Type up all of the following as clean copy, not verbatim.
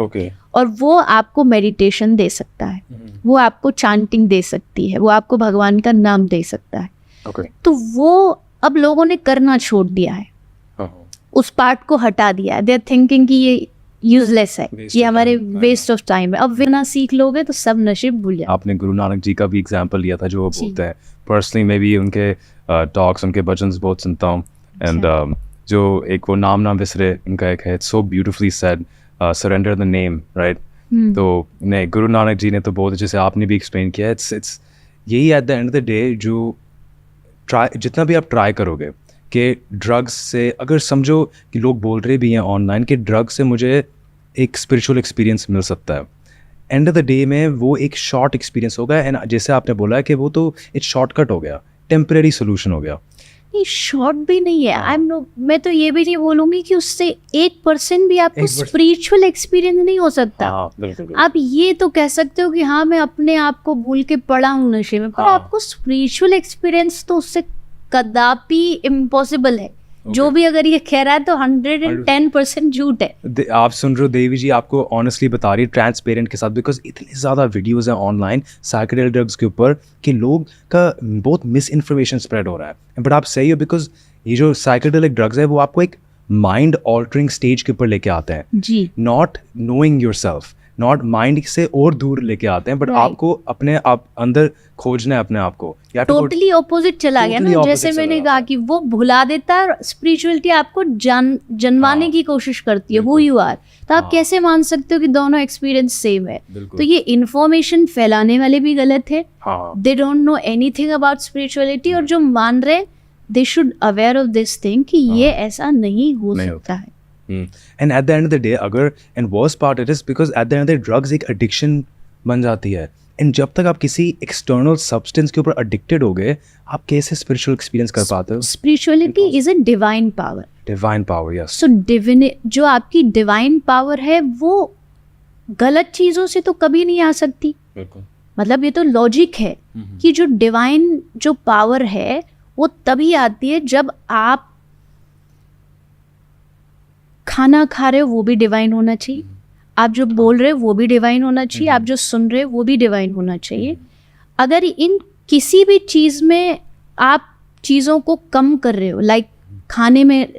Okay. और वो आपको मेडिटेशन दे सकता है, वो आपको चांटिंग दे सकती है, वो आपको भगवान का नाम दे सकता है। ओके। तो वो अब लोगों ने करना छोड़ दिया है, उस पार्ट को हटा दिया है। दे आर थिंकिंग कि ये यूजलेस है, ये हमारे वेस्ट ऑफ टाइम है। अब बिना सीख लोगे तो सब नशे भूल जाओ। आपने गुरु नानक जी का भी एग्जांपल लिया था, जो वो बोलते हैं, पर्सनली मैं भी उनके टॉक्स, उनके भजन्स बहुत सुनता हूँ। एंड जो एक वो नाम ना विसरे उनका एक है, so beautifully said, surrender the name, right. तो नहीं, गुरु नानक जी ने तो बहुत अच्छे से, आपने भी एक्सप्लेन किया, इट्स यही eight the end of the day, जो जितना भी आप ट्राई करोगे कि ड्रग्स से, अगर समझो कि लोग बोल रहे भी हैं ऑनलाइन कि ड्रग्स से मुझे एक स्पिरिचुअल एक्सपीरियंस मिल सकता है, एंड ऑफ द डे में वो एक शॉर्ट एक्सपीरियंस होगा। एंड जैसे आपने बोला है कि वो तो एक शॉर्टकट हो गया, टेम्परेरी सोल्यूशन हो गया। नहीं, शॉर्ट भी नहीं है। मैं तो ये भी नहीं बोलूंगी कि उससे 1% भी आपको स्पिरिचुअल एक्सपीरियंस नहीं हो सकता। आप ये तो कह सकते हो कि हाँ मैं अपने आप को भूल के पड़ा हूँ नशे में, पर आपको स्पिरिचुअल एक्सपीरियंस तो उससे कदापि इम्पॉसिबल है। जो भी अगर ये कह रहा है तो 110% झूठ है। आप सुन रहे हो देवी जी, आपको ऑनेस्टली बता रही है ट्रांसपेरेंट के साथ, बिकॉज इतने ज़्यादा वीडियोस हैं ऑनलाइन साइकेडेलिक ड्रग्स के ऊपर कि लोग का बहुत मिस इन्फॉर्मेशन स्प्रेड हो रहा है। बट आप सही हो, बिकॉज ये जो साइकेडेलिक ड्रग्स है वो आपको एक माइंड ऑल्टरिंग स्टेज के ऊपर लेके आते हैं जी, not knowing yourself, not mind से और दूर लेके आते हैं, बट आपको अपने आप अंदर खोजना है अपने आप को। टोटली ऑपोजिट चला गया ना, जैसे मैंने कहा कि वो भुला देता है, स्पिरिचुअलिटी आपको जनवाने की कोशिश करती है हु यू आर। तो आप कैसे मान सकते हो कि दोनों एक्सपीरियंस सेम है? तो ये इन्फॉर्मेशन फैलाने वाले भी गलत है, they don't know anything about spirituality, और जो मान रहे they should aware of this thing कि ये ऐसा नहीं हो सकता है। And at the end of the day, अगर and worst part it is because at the end of the drugs एक एडिक्शन बन जाती है। एंड जब तक आप किसी एक्सटर्नल सब्सटेंस के ऊपर एडिक्टेड हो गए, आप कैसे स्पिरिचुअल एक्सपीरियंस कर पाते हो? Spirituality is a divine power. Divine power, yes. So जो आपकी डिवाइन पावर है वो गलत चीजों से तो कभी नहीं आ सकती। मतलब ये तो लॉजिक है कि जो डिवाइन जो पावर है वो तभी आती है जब आप खाना खा रहे हो, वो भी डिवाइन होना चाहिए। आप जो बोल रहे हो वो भी डिवाइन होना चाहिए। आप जो सुन रहे हो वो भी डिवाइन होना चाहिए। अगर इन किसी भी चीज़ में आप चीज़ों को कम कर रहे हो, लाइक खाने में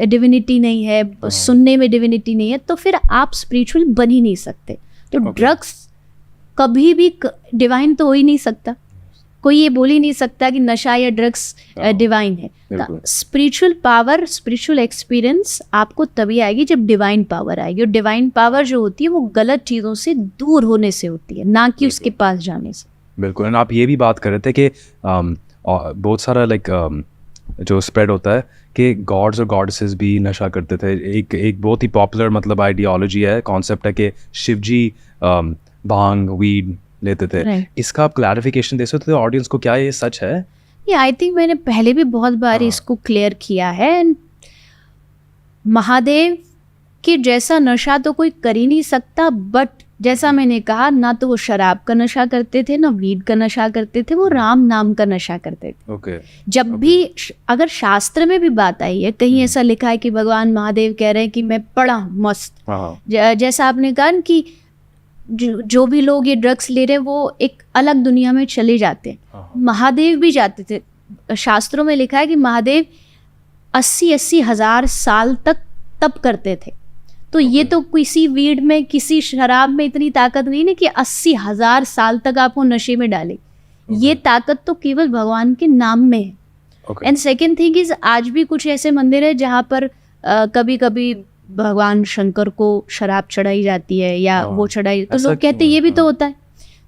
डिविनिटी नहीं है, सुनने में डिविनिटी नहीं है, तो फिर आप स्पिरिचुअल बन ही नहीं सकते। तो ड्रग्स कभी भी डिवाइन तो हो ही नहीं सकता। कोई ये बोल ही नहीं सकता कि नशा या ड्रग्स डिवाइन है। स्पिरिचुअल पावर, स्पिरिचुअल एक्सपीरियंस आपको तभी आएगी जब डिवाइन पावर आएगी। और डिवाइन पावर जो होती है वो गलत चीज़ों से दूर होने से होती है, ना कि उसके पास जाने से। बिल्कुल। एंड आप ये भी बात कर रहे थे कि बहुत सारा जो स्प्रेड होता है कि गॉड्स और गॉडेसेस भी नशा करते थे। एक बहुत ही पॉपुलर मतलब आइडियोलॉजी है, कॉन्सेप्ट है कि शिवजी भांग, वीड लेते थे। इसका आप क्लैरिफिकेशन दे सकते हो ऑडियंस को, क्या ये सच है? ये आई थिंक मैंने पहले भी बहुत बार इसको क्लियर किया है। महादेव के जैसा नशा तो कोई कर ही नहीं सकता, बट जैसा मैंने कहा, ना तो वो शराब का नशा करते थे, ना वीड का नशा करते थे, वो राम नाम का नशा करते थे। जब भी अगर शास्त्र में भी बात आई है, कहीं ऐसा लिखा है कि भगवान महादेव कह रहे हैं कि मैं पढ़ा मस्त, जैसा आपने कहा कि जो भी लोग ये ड्रग्स ले रहे हैं वो एक अलग दुनिया में चले जाते हैं। महादेव भी जाते थे। शास्त्रों में लिखा है कि महादेव 80-80 हज़ार साल तक तप करते थे। तो ये तो किसी वीड में, किसी शराब में इतनी ताकत नहीं है कि 80 हज़ार साल तक आपको नशे में डाले। ये ताकत तो केवल भगवान के नाम में है। एंड सेकेंड थिंग इज, आज भी कुछ ऐसे मंदिर है जहाँ पर कभी कभी भगवान शंकर को शराब चढ़ाई जाती है या वो चढ़ाई, तो लोग कहते हैं ये भी तो होता है।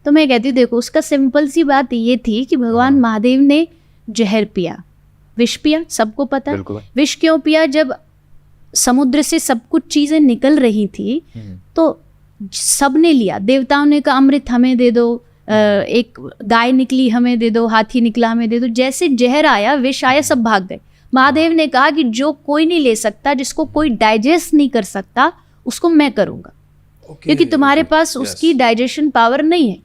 तो मैं कहती हूँ देखो, उसका सिंपल सी बात ये थी कि भगवान महादेव ने जहर पिया, विष पिया, सबको पता है। विष क्यों पिया? जब समुद्र से सब कुछ चीजें निकल रही थी तो सबने लिया। देवताओं ने कहा अमृत हमें दे दो, एक गाय निकली हमें दे दो, हाथी निकला हमें दे दो। जैसे जहर आया, विष आया, सब भाग गए। महादेव ने कहा कि जो कोई नहीं ले सकता, जिसको कोई डाइजेस्ट नहीं कर सकता, उसको मैं करूंगा, क्योंकि तुम्हारे पास उसकी डाइजेशन पावर नहीं है।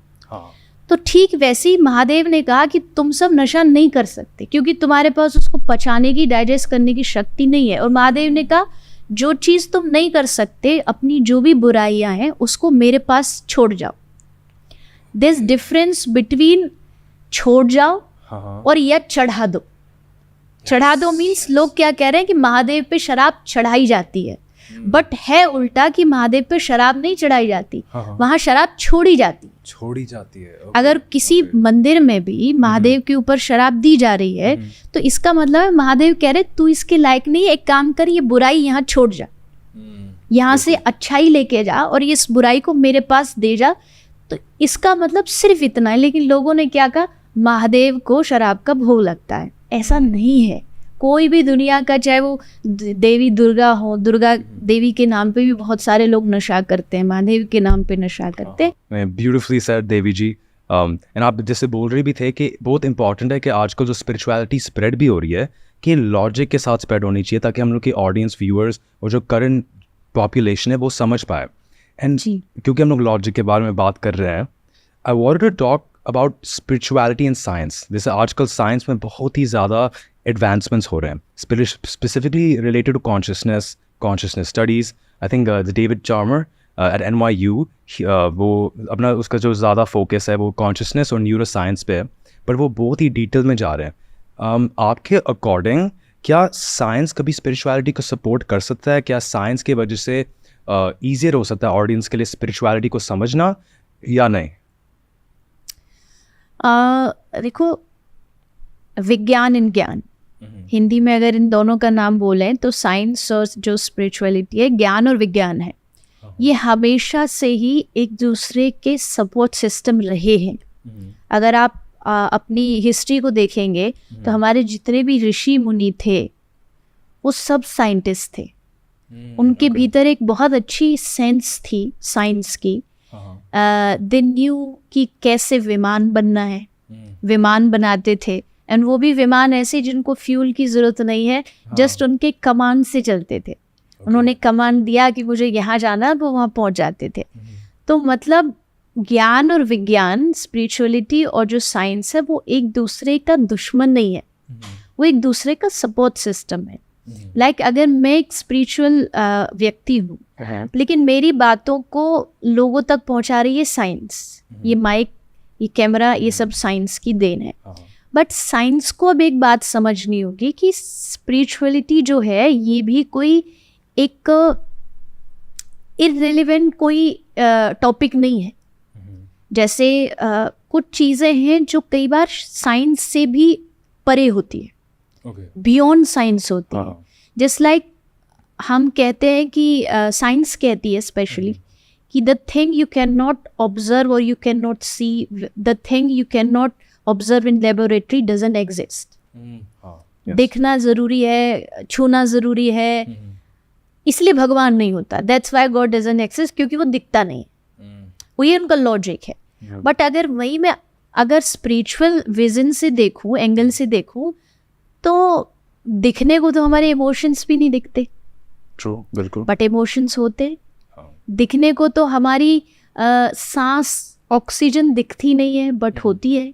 तो ठीक वैसे ही महादेव ने कहा कि तुम सब नशा नहीं कर सकते, क्योंकि तुम्हारे पास उसको पचाने की, डाइजेस्ट करने की शक्ति नहीं है। और महादेव ने कहा जो चीज़ तुम नहीं कर सकते, अपनी जो भी बुराइयां हैं उसको मेरे पास छोड़ जाओ। दिस डिफरेंस बिटवीन छोड़ जाओ और या चढ़ा दो। चढ़ा दो मीन्स लोग क्या कह रहे हैं कि महादेव पे शराब चढ़ाई जाती है, बट है उल्टा कि महादेव पे शराब नहीं चढ़ाई जाती, वहां शराब छोड़ी जाती है। अगर किसी मंदिर में भी महादेव के ऊपर शराब दी जा रही है तो इसका मतलब है महादेव कह रहे तू इसके लायक नहीं, एक काम कर, ये बुराई यहाँ छोड़ जा, यहाँ से अच्छाई लेके जा और इस बुराई को मेरे पास दे जा। तो इसका मतलब सिर्फ इतना है। लेकिन लोगों ने क्या कहा, महादेव को शराब का भोग लगता है। ऐसा नहीं है। कोई भी दुनिया का, चाहे वो देवी दुर्गा हो, दुर्गा देवी के नाम पे भी बहुत सारे लोग नशा करते हैं, महादेव के नाम पे नशा करते हैं। Beautifully said Devi ji. And आप जैसे बोल रहे भी थे कि बहुत इंपॉर्टेंट है कि आजकल जो स्पिरिचुअलिटी स्प्रेड भी हो रही है कि लॉजिक के साथ स्प्रेड होनी चाहिए, ताकि हम लोग की ऑडियंस, व्यूअर्स और जो करंट पॉपुलेशन है वो समझ पाए। एंड क्योंकि हम लोग लॉजिक के बारे में बात कर रहे हैं, I want to talk about spirituality and science. जैसे आजकल साइंस में बहुत ही ज़्यादा एडवांसमेंट्स हो रहे हैं, specifically related to consciousness studies. I think David Chalmers at NYU, वो अपना उसका जो ज़्यादा फोकस है वो कॉन्शियसनेस और न्यूरो साइंस पे है, पर वो बहुत ही डिटेल में जा रहे हैं। आपके अकॉर्डिंग क्या साइंस कभी स्पिरिचुअलिटी को सपोर्ट कर सकता है? क्या साइंस की वजह से ईजियर हो सकता है ऑडियंस के लिए स्पिरिचुअलिटी को समझना या नहीं? देखो, विज्ञान एंड ज्ञान, हिंदी में अगर इन दोनों का नाम बोलें तो साइंस और जो स्पिरिचुअलिटी है, ज्ञान और विज्ञान है, ये हमेशा से ही एक दूसरे के सपोर्ट सिस्टम रहे हैं। अगर आप अपनी हिस्ट्री को देखेंगे तो हमारे जितने भी ऋषि मुनि थे वो सब साइंटिस्ट थे। उनके भीतर एक बहुत अच्छी सेंस थी साइंस की। दे न्यू कि कैसे विमान बनना है, विमान बनाते थे। एंड वो भी विमान ऐसे जिनको फ्यूल की ज़रूरत नहीं है, जस्ट उनके कमांड से चलते थे। उन्होंने कमांड दिया कि मुझे यहाँ जाना, वो वहाँ पहुँच जाते थे। तो मतलब ज्ञान और विज्ञान, स्पिरिचुअलिटी और जो साइंस है वो एक दूसरे का दुश्मन नहीं है, वो एक दूसरे का सपोर्ट सिस्टम है। लाइक अगर मैं एक स्पिरिचुअल व्यक्ति हूँ लेकिन मेरी बातों को लोगों तक पहुँचा रही है साइंस, ये माइक, ये कैमरा, ये सब साइंस की देन है। बट साइंस को अब एक बात समझनी होगी कि स्पिरिचुअलिटी जो है ये भी कोई एक इररिलेवेंट कोई टॉपिक नहीं है। जैसे कुछ चीज़ें हैं जो कई बार साइंस से भी परे होती है, बियॉन्ड साइंस होती है। जस्ट लाइक हम कहते हैं कि साइंस कहती है स्पेशली कि the thing you can not observe और you can not see, the thing you can not observe in laboratory doesn't exist. देखना ज़रूरी है, छूना ज़रूरी है, इसलिए भगवान नहीं होता। That's why God doesn't exist, क्योंकि वो दिखता नहीं। वो ये उनका लॉजिक है। बट अगर वही मैं अगर स्पिरिचुअल विजन से देखूँ, एंगल से देखूँ, तो दिखने को तो हमारे इमोशंस भी नहीं दिखते। ट्रू, बिल्कुल। बट इमोशंस होते। दिखने को तो हमारी सांस, ऑक्सीजन दिखती नहीं है, बट होती है।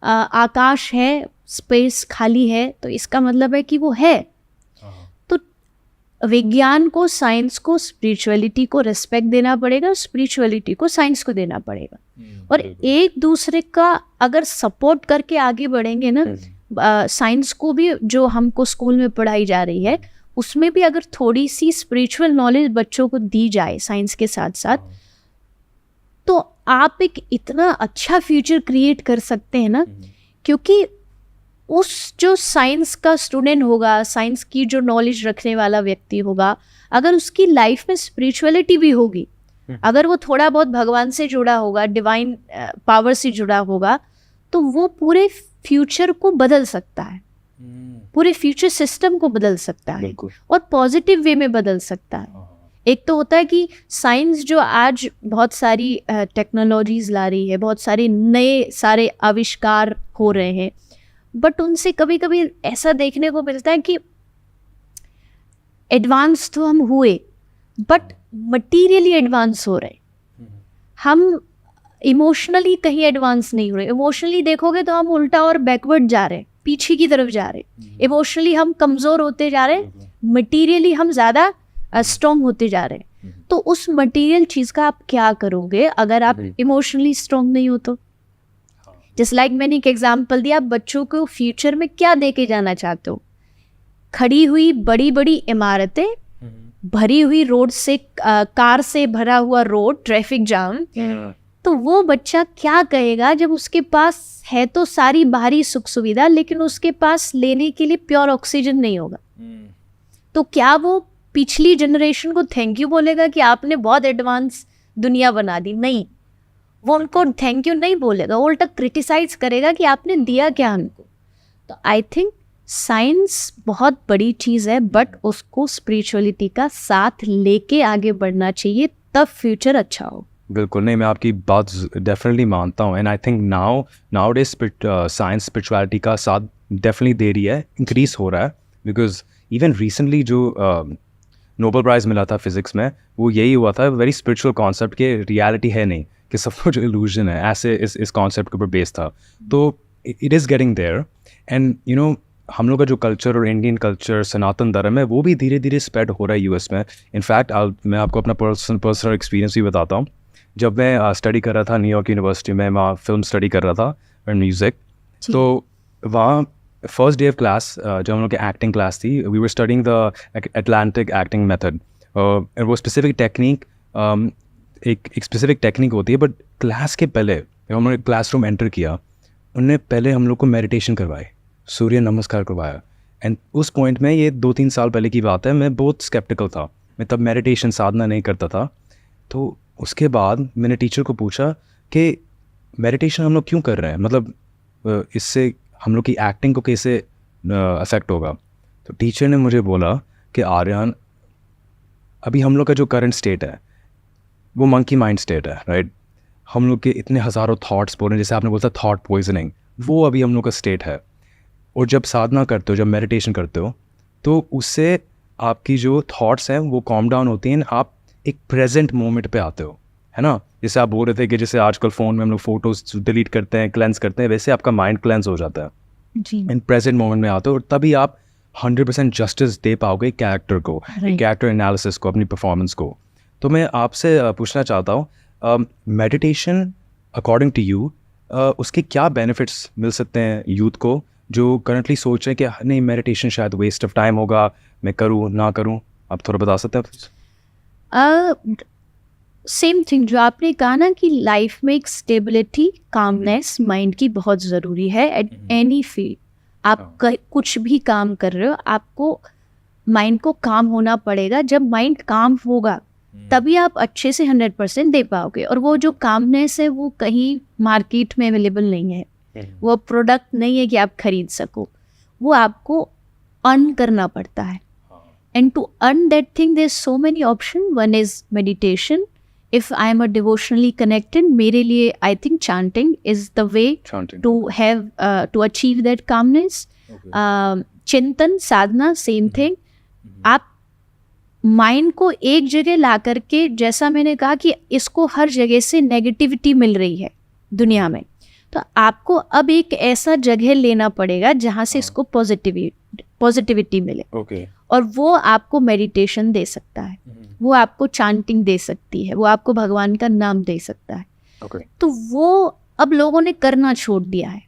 आकाश है, स्पेस खाली है, तो इसका मतलब है कि वो है। तो विज्ञान को, साइंस को, स्पिरिचुअलिटी को रिस्पेक्ट देना पड़ेगा, स्पिरिचुअलिटी को साइंस को देना पड़ेगा। और एक दूसरे का अगर सपोर्ट करके आगे बढ़ेंगे ना, साइंस को भी जो हमको स्कूल में पढ़ाई जा रही है उसमें भी अगर थोड़ी सी स्पिरिचुअल नॉलेज बच्चों को दी जाए साइंस के साथ साथ, तो आप एक इतना अच्छा फ्यूचर क्रिएट कर सकते हैं ना। क्योंकि उस जो साइंस का स्टूडेंट होगा, साइंस की जो नॉलेज रखने वाला व्यक्ति होगा, अगर उसकी लाइफ में स्पिरिचुअलिटी भी होगी, अगर वो थोड़ा बहुत भगवान से जुड़ा होगा, डिवाइन पावर से जुड़ा होगा, तो वो पूरे फ्यूचर को बदल सकता है, पूरे फ्यूचर सिस्टम को बदल सकता है और पॉजिटिव वे में बदल सकता है। एक तो होता है कि साइंस जो आज बहुत सारी टेक्नोलॉजीज ला रही है, बहुत सारे नए सारे आविष्कार हो रहे हैं, बट उनसे कभी कभी ऐसा देखने को मिलता है कि एडवांस तो हम हुए बट मटीरियली एडवांस हो रहे, हम इमोशनली कहीं एडवांस नहीं हो रहे। इमोशनली देखोगे तो हम उल्टा और बैकवर्ड जा रहे हैं, पीछे की तरफ जा रहे हैं। इमोशनली हम कमज़ोर होते जा रहे हैं, मटीरियली हम ज़्यादा स्ट्रॉन्ग होते जा रहे हैं, तो उस मटेरियल चीज़ का आप क्या करोगे अगर आप इमोशनली स्ट्रॉन्ग नहीं हो तो? जस्ट लाइक मैंने एक एग्जाम्पल दिया, आप बच्चों को फ्यूचर में क्या दे के जाना चाहते हो? खड़ी हुई बड़ी बड़ी इमारतें, भरी हुई रोड से कार से भरा हुआ रोड, ट्रैफिक जाम, तो वो बच्चा क्या कहेगा जब उसके पास है तो सारी बाहरी सुख सुविधा, लेकिन उसके पास लेने के लिए प्योर ऑक्सीजन नहीं होगा? तो क्या वो पिछली जनरेशन को थैंक यू बोलेगा कि आपने बहुत एडवांस दुनिया बना दी? नहीं, वो उनको थैंक यू नहीं बोलेगा, वो उल्टा क्रिटिसाइज करेगा कि आपने दिया क्या हमको। तो आई थिंक साइंस बहुत बड़ी चीज़ है, बट उसको स्पिरिचुअलिटी का साथ लेके आगे बढ़ना चाहिए, तब फ्यूचर अच्छा हो। बिल्कुल नहीं, मैं आपकी बात डेफिनेटली मानता हूँ, and I think now days science spirituality का साथ डेफिनेटली दे रही है, इंक्रीज हो रहा है, बिकॉज इवन रिसेंटली जो नोबेल प्राइज़ मिला था फिजिक्स में, वो यही हुआ था, वेरी स्पिरिचुअल कॉन्सेप्ट के रियलिटी है नहीं, कि सब कुछ इल्यूजन है, ऐसे इस कॉन्सेप्ट के ऊपर बेस्ड था। तो it is getting there, and you know हम लोग का जो कल्चर और इंडियन कल्चर सनातन धर्म है, वो भी धीरे धीरे स्प्रेड हो रहा है यूएस में। इनफैक्ट मैं आपको अपना पर्सनल एक्सपीरियंस भी बताता हूँ। जब मैं स्टडी कर रहा था न्यूयॉर्क यूनिवर्सिटी में, वहाँ फिल्म स्टडी कर रहा था और म्यूज़िक, तो वहाँ फर्स्ट डे ऑफ क्लास जब हम लोग की एक्टिंग क्लास थी, we were studying the Atlantic acting method, और वो स्पेसिफिक टेक्निक एक स्पेसिफिक टेक्निक होती है, बट क्लास के पहले जब हम लोग क्लासरूम एंटर किया, उनने पहले हम लोग को मेडिटेशन करवाए, सूर्य नमस्कार करवाया। एंड उस पॉइंट में, ये 2-3 साल पहले की बात है, मैं बहुत स्केप्टिकल था, मैं तब मेडिटेशन साधना नहीं करता था। तो उसके बाद मैंने टीचर को पूछा कि मेडिटेशन हम लोग क्यों कर रहे हैं, मतलब इससे हम लोग की एक्टिंग को कैसे अफेक्ट होगा? तो टीचर ने मुझे बोला कि आर्यन, अभी हम लोग का जो करंट स्टेट है वो मंकी माइंड स्टेट है, राइट? हम लोग के इतने हज़ारों थॉट्स बोल रहे हैं, जैसे आपने बोला था थॉट पॉइजनिंग, वो अभी हम लोग का स्टेट है। और जब साधना करते हो, जब मेडिटेशन करते हो, तो उससे आपकी जो थॉट्स हैं वो कॉम डाउन होती हैं, आप एक प्रेजेंट मोमेंट पे आते हो, है ना? जैसे आप बोल रहे थे कि जैसे आजकल फ़ोन में हम लोग फ़ोटोज़ डिलीट करते हैं, क्लेंस करते हैं, वैसे आपका माइंड क्लेंस हो जाता है जी। इन प्रेजेंट मोमेंट में आते हो, और तभी आप 100% जस्टिस दे पाओगे कैरेक्टर को, कैरेक्टर एनालिसिस को, अपनी परफॉर्मेंस को। तो मैं आपसे पूछना चाहता हूँ, मेडिटेशन अकॉर्डिंग टू यू, उसके क्या बेनिफिट्स मिल सकते हैं यूथ को जो करंटली सोच रहे हैं कि नहीं, मेडिटेशन शायद वेस्ट ऑफ टाइम होगा, मैं करूँ ना करूँ? आप थोड़ा बता सकते हैं? सेम थिंग जो आपने कहा ना कि लाइफ में एक स्टेबिलिटी, कामनेस माइंड की बहुत ज़रूरी है एट एनी फील्ड। आप कुछ भी काम कर रहे हो, आपको माइंड को काम होना पड़ेगा। जब माइंड काम होगा तभी आप अच्छे से 100% दे पाओगे। और वो जो कामनेस है वो कहीं मार्केट में अवेलेबल नहीं है, वो प्रोडक्ट नहीं है कि आप खरीद सको, वो आपको अर्न करना पड़ता है। And to earn that thing, there's so many options. One is meditation. If I am a devotionally connected, मेरे लिए I think chanting is the way to have to achieve that calmness. चिंतन, साधना, same thing. आप mind को एक जगह ला करके, जैसा मैंने कहा कि इसको हर जगह से नेगेटिविटी मिल रही है दुनिया में, तो आपको अब एक ऐसा जगह लेना पड़ेगा जहाँ से इसको पॉजिटिविटी मिले। और वो आपको मेडिटेशन दे सकता है, वो आपको चांटिंग दे सकती है, वो आपको भगवान का नाम दे सकता है। तो वो अब लोगों ने करना छोड़ दिया है,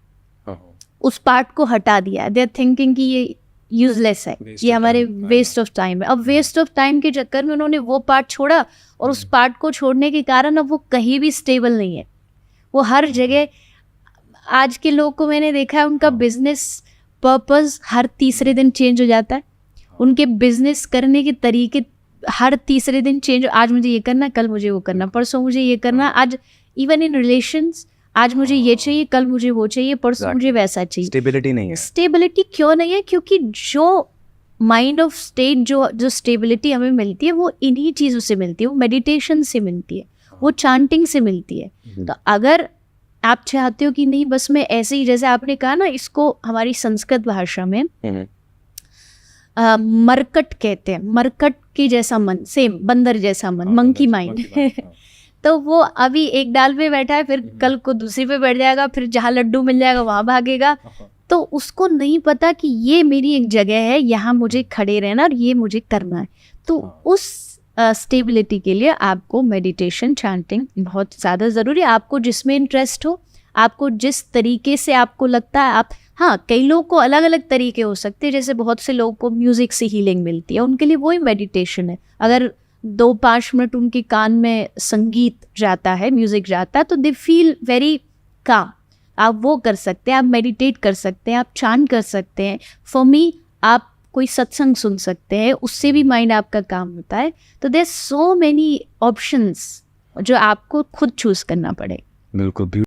उस पार्ट को हटा दिया है। दे आर थिंकिंग कि ये यूजलेस है, ये हमारे वेस्ट ऑफ टाइम है। अब वेस्ट ऑफ टाइम के चक्कर में उन्होंने वो पार्ट छोड़ा, और उस पार्ट को छोड़ने के कारण अब वो कहीं भी स्टेबल नहीं है, वो हर जगह। आज के लोग को मैंने देखा है, उनका बिजनेस पर्पस हर तीसरे दिन चेंज हो जाता है, उनके बिजनेस करने के तरीके हर तीसरे दिन चेंज। आज मुझे ये करना, कल मुझे वो करना, परसों मुझे ये करना। आज इवन इन रिलेशंस, आज मुझे ये चाहिए, कल मुझे वो चाहिए, परसों मुझे वैसा चाहिए। स्टेबिलिटी नहीं है। स्टेबिलिटी क्यों नहीं है? क्योंकि जो माइंड ऑफ स्टेट, जो स्टेबिलिटी हमें मिलती है, वो इन्हीं चीज़ों से मिलती है, वो मेडिटेशन से मिलती है, वो चांटिंग से मिलती है। तो अगर आप चाहते हो कि नहीं बस मैं ऐसे ही, जैसे आपने कहा ना, इसको हमारी संस्कृत भाषा में मरकट कहते हैं, मरकट के जैसा मन, सेम बंदर जैसा मन, मंकी माइंड। तो वो अभी एक डाल पे बैठा है, फिर कल को दूसरी पे बैठ जाएगा, फिर जहाँ लड्डू मिल जाएगा वहाँ भागेगा। तो उसको नहीं पता कि ये मेरी एक जगह है, यहाँ मुझे खड़े रहना और ये मुझे करना है। तो उस स्टेबिलिटी के लिए आपको मेडिटेशन, चैंटिंग बहुत ज़्यादा ज़रूरी है। आपको जिसमें इंटरेस्ट हो, आपको जिस तरीके से आपको लगता है, आप, हाँ, कई लोग को अलग अलग तरीके हो सकते हैं। जैसे बहुत से लोगों को म्यूज़िक से हीलिंग मिलती है, उनके लिए वही मेडिटेशन है। अगर 2-5 मिनट उनके कान में संगीत जाता है, म्यूज़िक जाता है, तो दे फील वेरी काम। आप वो कर सकते हैं, आप मेडिटेट कर सकते हैं, आप चांट कर सकते हैं। फॉर मी, आप कोई सत्संग सुन सकते हैं, उससे भी माइंड आपका काम होता है। तो देयर सो मेनी ऑप्शंस जो आपको खुद चूज़ करना पड़ेगा। बिल्कुल।